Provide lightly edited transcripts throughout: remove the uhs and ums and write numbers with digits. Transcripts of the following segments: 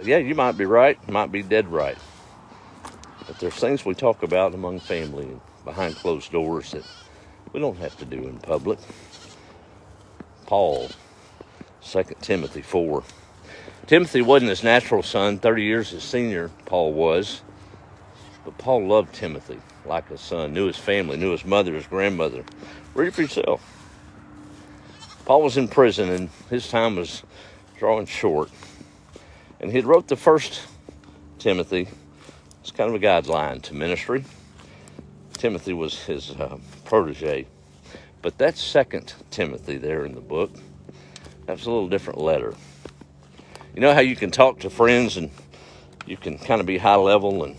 Yeah, you might be right, might be dead right. But there's things we talk about among family and behind closed doors that we don't have to do in public. Paul, 2 Timothy 4. Timothy wasn't his natural son, 30 years his senior, Paul was. But Paul loved Timothy like a son, knew his family, knew his mother, his grandmother. Read it for yourself. Paul was in prison and his time was drawing short. And he wrote the first Timothy. It's kind of a guideline to ministry. Timothy was his protege. But that 2 Timothy there in the book, that's a little different letter. You know how you can talk to friends and you can kind of be high level and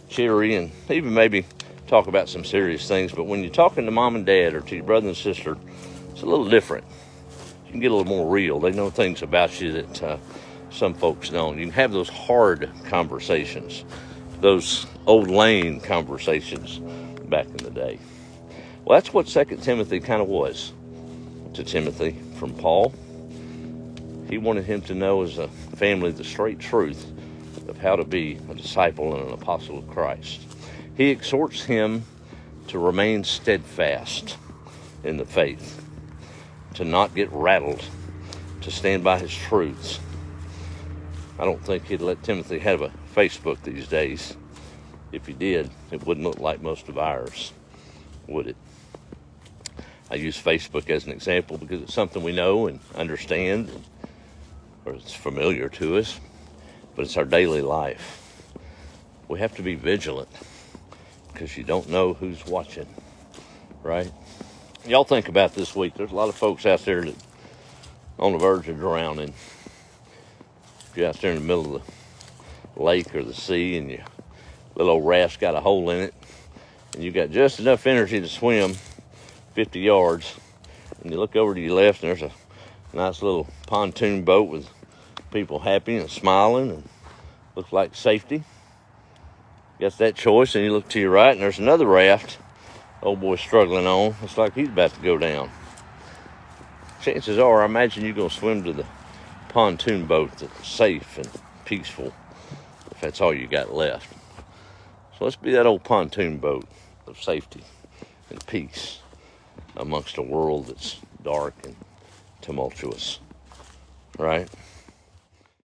cheery and even maybe talk about some serious things, but when you're talking to mom and dad or to your brother and sister, it's a little different. You can get a little more real. They know things about you that some folks don't. You can have those hard conversations, those old lane conversations back in the day. Well, that's what 2 Timothy kind of was to Timothy from Paul. He wanted him to know as a family the straight truth of how to be a disciple and an apostle of Christ. He exhorts him to remain steadfast in the faith, to not get rattled, to stand by his truths. I don't think he'd let Timothy have a Facebook these days. If he did, it wouldn't look like most of ours, would it? I use Facebook as an example because it's something we know and understand, or it's familiar to us, but it's our daily life. We have to be vigilant because you don't know who's watching, right? Y'all think about this week. There's a lot of folks out there that on the verge of drowning. If you're out there in the middle of the lake or the sea and your little old raft's got a hole in it and you got just enough energy to swim 50 yards and you look over to your left and there's a nice little pontoon boat with people happy and smiling and looks like safety. You got that choice, and you look to your right and there's another raft old boy's struggling on. It's like he's about to go down. Chances are, I imagine you're going to swim to the pontoon boat that's safe and peaceful if that's all you got left. So let's be that old pontoon boat of safety and peace amongst a world that's dark and tumultuous, right?